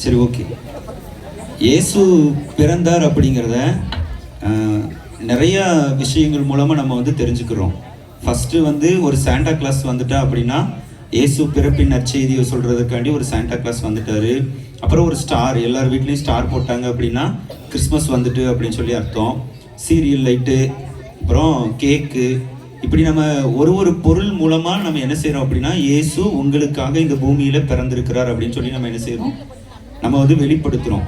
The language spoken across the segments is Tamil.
சரி, ஓகே. இயேசு பிறந்தார் அப்படிங்கிறத நிறையா விஷயங்கள் மூலமாக நம்ம வந்து தெரிஞ்சுக்கிறோம். ஃபஸ்ட்டு வந்து ஒரு சாண்டா கிளாஸ் வந்துட்டா அப்படின்னா இயேசு பிறப்பின் நற்செய்தியை சொல்கிறதுக்காண்டி ஒரு சாண்டா கிளாஸ் வந்துட்டார். அப்புறம் ஒரு ஸ்டார், எல்லார் வீட்லேயும் ஸ்டார் போட்டாங்க அப்படின்னா கிறிஸ்மஸ் வந்துட்டு அப்படின்னு சொல்லி அர்த்தம். சீரியல் லைட்டு, அப்புறம் கேக்கு, இப்படி நம்ம ஒரு பொருள் மூலமாக நம்ம என்ன செய்கிறோம் அப்படின்னா இயேசு உங்களுக்காக இந்த பூமியில் பிறந்திருக்கிறார் அப்படின்னு சொல்லி நம்ம என்ன செய்கிறோம், நம்ம வந்து வெளிப்படுத்துகிறோம்.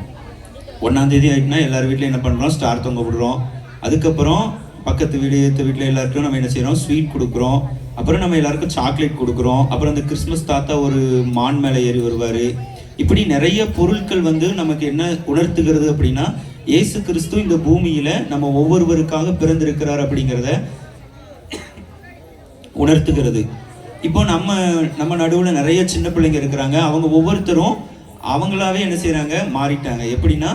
1ஆம் தேதி ஆகிட்டுனா எல்லார் வீட்லையும் என்ன பண்ணுறோம், ஸ்டார் தொங்க விடுறோம். அதுக்கப்புறம் பக்கத்து வீடு ஏற்ற வீட்டில் எல்லாருக்கும் நம்ம என்ன செய்கிறோம், ஸ்வீட் கொடுக்குறோம். அப்புறம் நம்ம எல்லாருக்கும் சாக்லேட் கொடுக்குறோம். அப்புறம் அந்த கிறிஸ்மஸ் தாத்தா ஒரு மான் மேலே ஏறி வருவார். இப்படி நிறைய பொருட்கள் வந்து நமக்கு என்ன உணர்த்துகிறது அப்படின்னா இயேசு கிறிஸ்து இந்த பூமியில் நம்ம ஒவ்வொருவருக்காக பிறந்திருக்கிறார் அப்படிங்கிறத உணர்த்துகிறது. இப்போ நம்ம நடுவில் நிறைய சின்ன பிள்ளைங்க இருக்கிறாங்க. அவங்க ஒவ்வொருத்தரும் அவங்களாவே என்ன செய்கிறாங்க, மாறிட்டாங்க. எப்படின்னா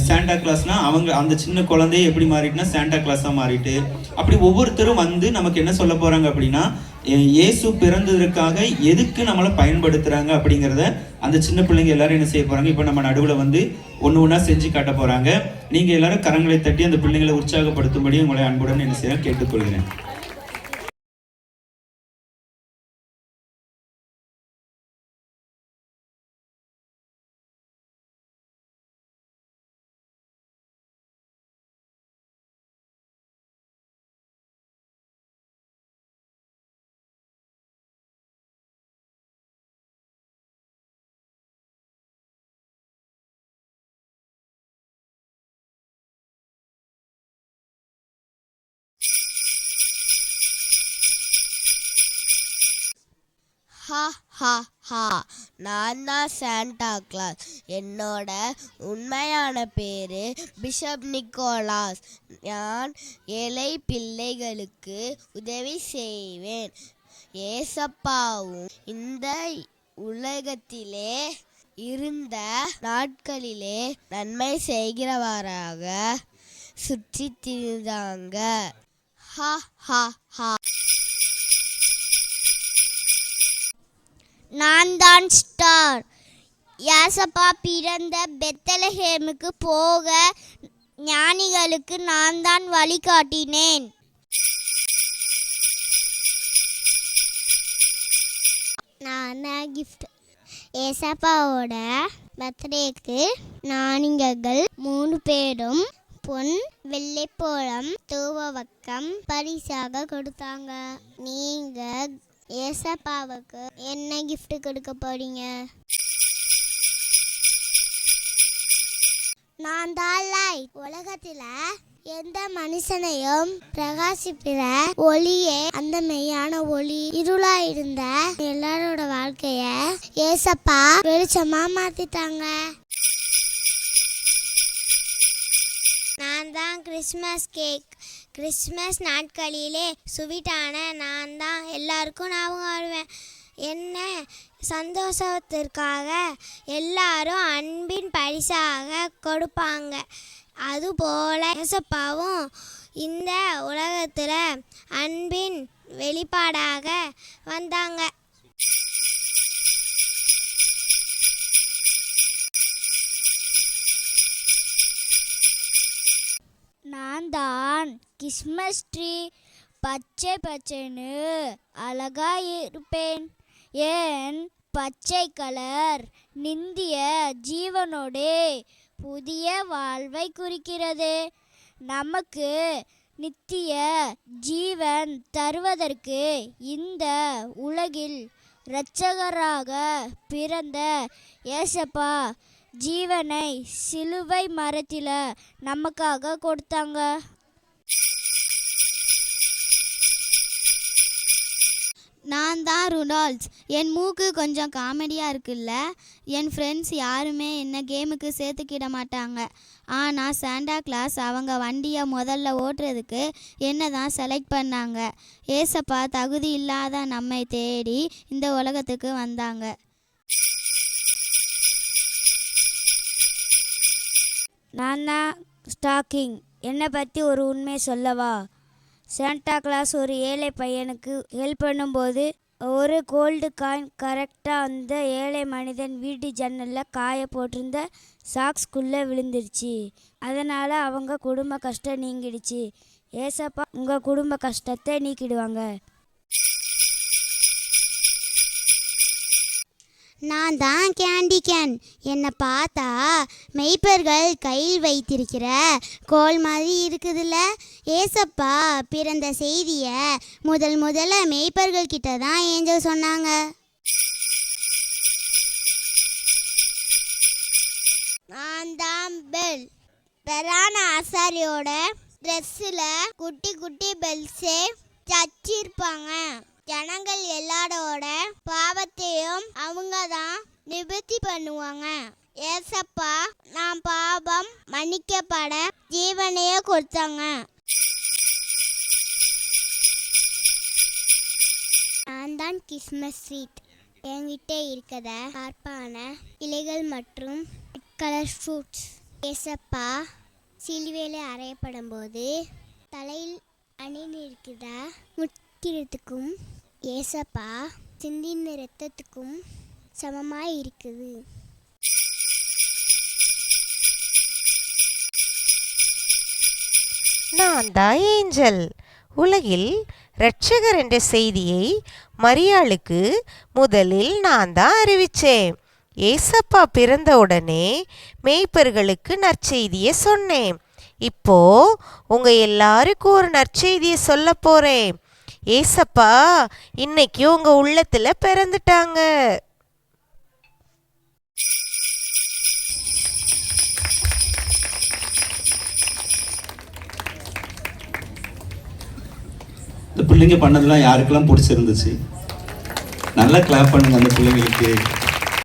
சாண்டா கிளாஸ்னா அவங்க அந்த சின்ன குழந்தைய எப்படி மாறிட்டுனா சாண்டா கிளாஸாக மாறிட்டு, அப்படி ஒவ்வொருத்தரும் வந்து நமக்கு என்ன சொல்ல போகிறாங்க அப்படின்னா இயேசு பிறந்ததற்காக எதுக்கு நம்மளை பயன்படுத்துகிறாங்க அப்படிங்கிறத அந்த சின்ன பிள்ளைங்க எல்லாரும் என்ன செய்ய போகிறாங்க, இப்போ நம்ம நடுவில் வந்து ஒன்று ஒன்றா செஞ்சு காட்ட போகிறாங்க. நீங்கள் எல்லாரும் கரங்களை தட்டி அந்த பிள்ளைங்களை உற்சாகப்படுத்தும்படி உங்களை அன்புடன் என்ன செய்ய கேட்டுக்கொள்கிறேன். ஹா ஹா ஹா, நான் தான் சாண்டா கிளாஸ். என்னோட உண்மையான பேர் பிஷப் நிக்கோலாஸ். நான் ஏழை பிள்ளைகளுக்கு உதவி செய்வேன். ஏசப்பாவும் இந்த உலகத்திலே இருந்த நாட்களிலே நன்மை செய்கிறவராக சுற்றி திரிந்தாங்க. ஹா ஹா ஹா. நான் தான் ஸ்டார். ஏசப்பா பிறந்த பெத்லஹேமுக்கு போக ஞானிகளுக்கு நான் தான் வழிகாட்டினேன். நான் தான் கிஃப்ட். ஏசப்பாவோட பர்த்டேக்கு ஞானிகள் 3 பேரும் பொன், வெள்ளைப்போளம், தூவவக்கம் பரிசாக கொடுத்தாங்க. நீங்க ஏசப்பாவுக்கு என்ன கிஃப்ட் கொடுக்க போறீங்க? நான் தான் லைட். உலகத்துல எந்த மனுஷனையும் பிரகாசிப்பிற ஒளியே அந்த மெய்யான ஒளி. இருளா இருந்த எல்லாரோட வாழ்க்கைய ஏசப்பா வெளிச்சமா மாத்திட்டாங்க. நான் தான் கிறிஸ்மஸ் கேக். கிறிஸ்மஸ் நாட்களிலே சுவீட்டான நான் தான் எல்லாருக்கும் ஞாபகம் வருவேன். என்ன சந்தோஷத்திற்காக எல்லாரும் அன்பின் பரிசாக கொடுப்பாங்க. அதுபோல் ஏசப்பாவும் இந்த உலகத்தில் அன்பின் வெளிப்பாடாக வந்தாங்க. நான் தான் கிறிஸ்மஸ் ட்ரீ. பச்சை பச்சைன்னு அழகா இருப்பேன். ஏன் பச்சை கலர் நிந்திய ஜீவனோடே புதிய வாழ்வை குறிக்கிறது. நமக்கு நித்திய ஜீவன் தருவதற்கு இந்த உலகில் இரட்சகராக பிறந்த ஏசப்பா ஜீவனை சிலுவை மரத்தில் நமக்காக கொடுத்தாங்க. நான் தான் ருடால்ஸ். என் மூக்கு கொஞ்சம் காமெடியாக இருக்குல்ல. என் ஃப்ரெண்ட்ஸ் யாருமே என்னை கேமுக்கு சேர்த்துக்கிட மாட்டாங்க. ஆனால் சாண்டா கிளாஸ் அவங்க வண்டியை முதல்ல ஓட்டுறதுக்கு என்ன தான் செலக்ட் பண்ணாங்க. ஏசப்பா தகுதி இல்லாத நம்மை தேடி இந்த உலகத்துக்கு வந்தாங்க. நான் தான் ஸ்டாக்கிங். என்னை பற்றி ஒரு உண்மை சொல்லவா? சாண்டா கிளாஸ் ஒரு ஏழை பையனுக்கு ஹெல்ப் பண்ணும்போது ஒரு கோல்டு காயின் கரெக்டாக அந்த ஏழை மனிதன் வீட்டு ஜன்னலில் காய போட்டிருந்த சாக்ஸ்குள்ளே விழுந்துருச்சு. அதனால் அவங்க குடும்ப கஷ்டம் நீங்கிடுச்சு. ஏசப்பா உங்கள் குடும்ப கஷ்டத்தை நீக்கிடுவாங்க. நான் தான் கேண்டி கேன். என்னை பார்த்தா மெய்ப்பர்கள் கையில் வைத்திருக்கிற கோல் மாதிரி இருக்குதுல்ல. ஏசப்பா பிறந்த செய்தியை முதல்ல மெய்ப்பர்கள் கிட்ட தான் ஏஞ்சல் சொன்னாங்க. நான் தான் பெல். பெரான ஆசாரியோட ட்ரெஸ்ஸில் குட்டி குட்டி பெல்ஸே தச்சிருப்பாங்க. ஜனங்கள் எல்லாரோட பாவத்தையும் அவங்க தான் நிவர்த்தி பண்ணுவாங்க. ஏசப்பா நான் பாவம் மன்னிக்கப்பட ஜீவனையே கொடுத்தாங்க. நான் தான் கிறிஸ்மஸ் ஸ்வீட். என்கிட்ட இருக்கிற பார்ப்பான இலைகள் மற்றும் கலர் ஃப்ரூட்ஸ். ஏசப்பா சிலுவையில் அறையப்படும் போது தலையில் அணிந்திருக்கிற முத்திரத்துக்கும் ஏசப்பா சிந்தின இரத்தத்துக்கும் சமமாய் இருக்குது. நான் தான் ஏஞ்சல். உலகில் இரட்சகர் என்ற செய்தியை மரியாளுக்கு முதலில் நான் தான் அறிவித்தேன். ஏசப்பா பிறந்த உடனே மேய்ப்பர்களுக்கு நற்செய்தியை சொன்னேன். இப்போ உங்க எல்லாருக்கும் ஒரு நற்செய்தியை சொல்ல போறேன். ஏசப்பா இன்னைக்கு உங்க உள்ளத்துல பிறந்துட்டாங்க. இந்த பிள்ளைங்க பண்ணதெல்லாம் யாருக்கெல்லாம் பிடிச்சிருந்துச்சு? நல்லா கிளாப் பண்ணுங்க அந்த பிள்ளைங்களுக்கு.